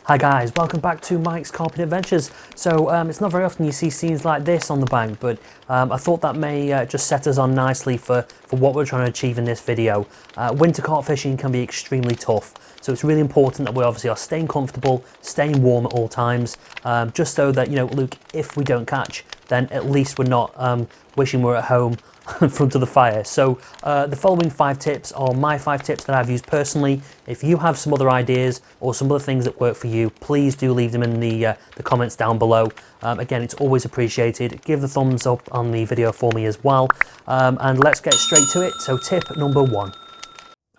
Hi guys, welcome back to Mike's Carp Adventures. So it's not very often you see scenes like this on the bank, but I thought that may just set us on nicely for what we're trying to achieve in this video. Winter carp fishing can be extremely tough, so it's really important that we obviously are staying comfortable, staying warm at all times, just so that, you know, look, if we don't catch, then at least we're not wishing we're at home in front of the fire. So the following 5 tips are my 5 tips that I've used personally. If you have some other ideas or some other things that work for you, please do leave them in the comments down below. Again, it's always appreciated. Give the thumbs up on the video for me as well. And let's get straight to it. So tip number 1.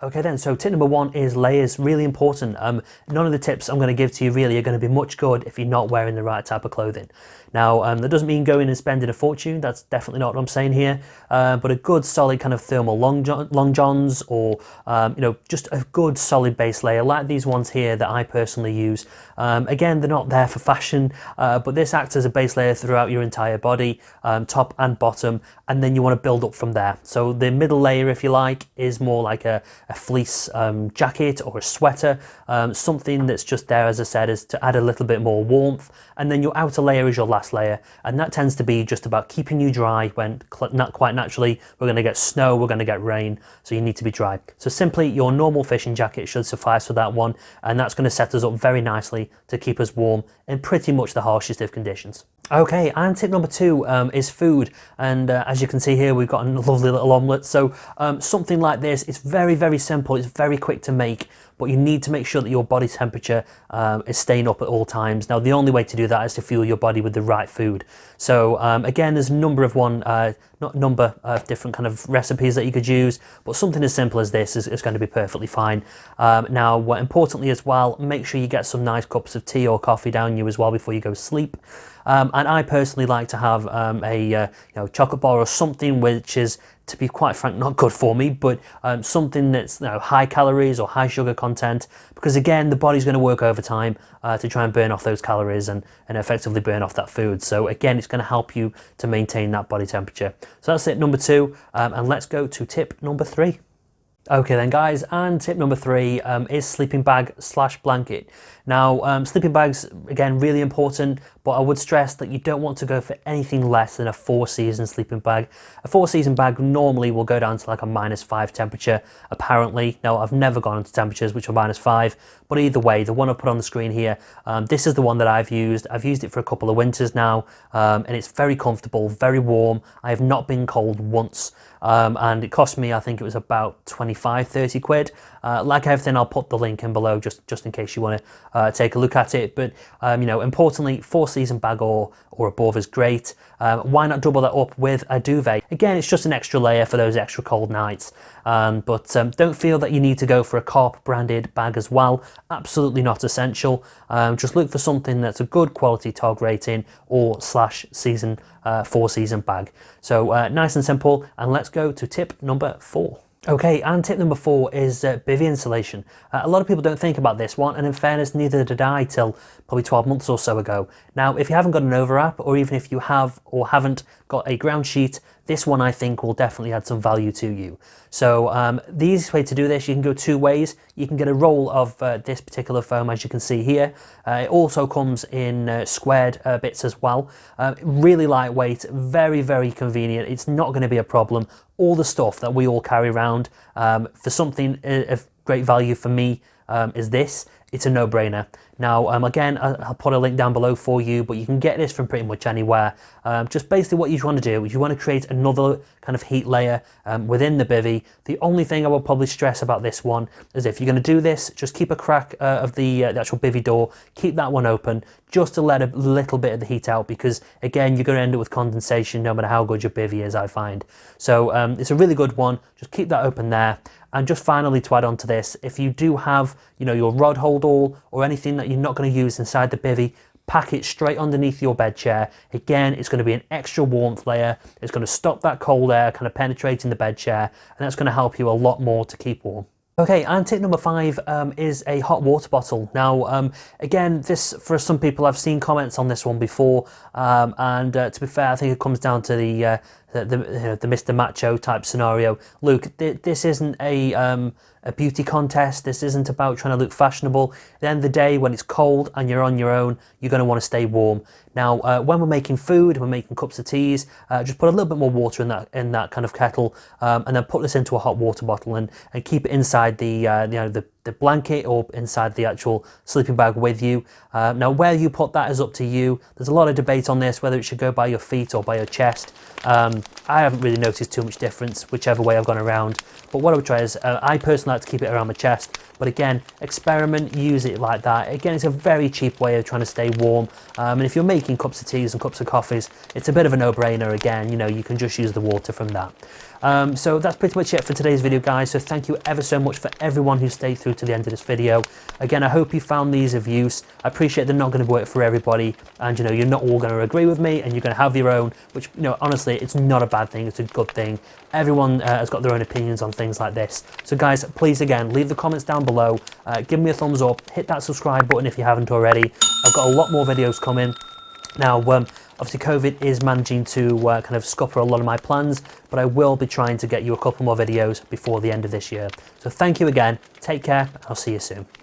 Okay then, so tip number 1 is layers, really important. None of the tips I'm going to give to you really are going to be much good if you're not wearing the right type of clothing. Now, that doesn't mean going and spending a fortune, that's definitely not what I'm saying here, but a good solid kind of thermal long johns, or you know, just a good solid base layer like these ones here that I personally use. Again, they're not there for fashion, but this acts as a base layer throughout your entire body, top and bottom, and then you want to build up from there. So the middle layer, if you like, is more like a fleece jacket or a sweater, something that's just there, as I said, is to add a little bit more warmth. And then your outer layer is your last layer, and that tends to be just about keeping you dry when, not quite naturally, we're going to get snow, we're going to get rain, so you need to be dry. So simply your normal fishing jacket should suffice for that one, and that's going to set us up very nicely to keep us warm in pretty much the harshest of conditions. Okay, and tip number 2 is food, and as you can see here, we've got a lovely little omelette. So something like this, it's very, very simple, it's very quick to make, but you need to make sure that your body temperature is staying up at all times. Now, the only way to do that is to fuel your body with the right food. So again, there's a number of different kind of recipes that you could use, but something as simple as this is going to be perfectly fine. Now, importantly as well, make sure you get some nice cups of tea or coffee down you as well before you go to sleep. And I personally like to have a chocolate bar or something which is, to be quite frank, not good for me, but something that's high calories or high sugar content, because again, the body's going to work overtime to try and burn off those calories and effectively burn off that food. So again, it's going to help you to maintain that body temperature. So that's tip number 2, and let's go to tip number 3. Okay then guys, and tip number 3 is sleeping bag / blanket. Now, sleeping bags, again, really important, but I would stress that you don't want to go for anything less than a 4-season sleeping bag. A 4-season bag normally will go down to like a -5 temperature, apparently. Now, I've never gone into temperatures which are -5, but either way, the one I put on the screen here, this is the one that I've used. I've used it for a couple of winters now, and it's very comfortable, very warm. I have not been cold once, and it cost me, I think it was about 25-30 quid. Like everything, I'll put the link in below just in case you want to take a look at it. But importantly, 4-season bag or above is great. Why not double that up with a duvet? Again, it's just an extra layer for those extra cold nights. But don't feel that you need to go for a Carp branded bag as well. Absolutely not essential. Just look for something that's a good quality TOG rating or /season 4-season bag. So nice and simple, and let's go to tip number 4. Okay, and tip number 4 is Bivy Insulation. A lot of people don't think about this one, and in fairness, neither did I till probably 12 months or so ago. Now, if you haven't got an overwrap, or even if you have or haven't got a ground sheet, this one I think will definitely add some value to you. So the easiest way to do this, you can go 2 ways. You can get a roll of this particular foam, as you can see here. It also comes in squared bits as well. Really lightweight, very, very convenient. It's not going to be a problem. All the stuff that we all carry around for something of great value for me is this. It's a no-brainer. Now, again, I'll put a link down below for you, but you can get this from pretty much anywhere. Just basically what you want to do is you want to create another kind of heat layer within the bivy. The only thing I will probably stress about this one is if you're going to do this, just keep a crack of the actual bivy door, keep that one open, just to let a little bit of the heat out, because again, you're going to end up with condensation no matter how good your bivy is, I find. So it's a really good one. Just keep that open there. And just finally, to add on to this, if you do have, your rod hold all or anything that you're not going to use inside the bivy, pack it straight underneath your bed chair. Again, it's going to be an extra warmth layer. It's going to stop that cold air kind of penetrating the bed chair, and that's going to help you a lot more to keep warm. Okay, and tip number 5 is a hot water bottle. Now, again, this, for some people, I've seen comments on this one before, and to be fair, I think it comes down to the the Mr. Macho type scenario. Look, this isn't a beauty contest. This isn't about trying to look fashionable. At the end of the day, when it's cold and you're on your own, you're going to want to stay warm. Now, when we're making food, we're making cups of teas, just put a little bit more water in that kind of kettle, and then put this into a hot water bottle and keep it inside the blanket or inside the actual sleeping bag with you. Now, where you put that is up to you. There's a lot of debate on this, whether it should go by your feet or by your chest. I haven't really noticed too much difference whichever way I've gone around, but what I would try is I personally like to keep it around my chest, but again, experiment, use it like that. Again, it's a very cheap way of trying to stay warm, and if you're making cups of teas and cups of coffees, it's a bit of a no-brainer. Again, you know, you can just use the water from that. So that's pretty much it for today's video, guys. So thank you ever so much for everyone who stayed through to the end of this video. Again, I hope you found these of use. I appreciate they're not going to work for everybody, and you know, you're not all going to agree with me, and you're going to have your own, which, you know, honestly, it's not a bad thing. It's a good thing. Everyone has got their own opinions on things like this. So guys, please, again, leave the comments down below. Give me a thumbs up. Hit that subscribe button if you haven't already. I've got a lot more videos coming. Now, obviously COVID is managing to kind of scupper a lot of my plans, but I will be trying to get you a couple more videos before the end of this year. So thank you again, take care, I'll see you soon.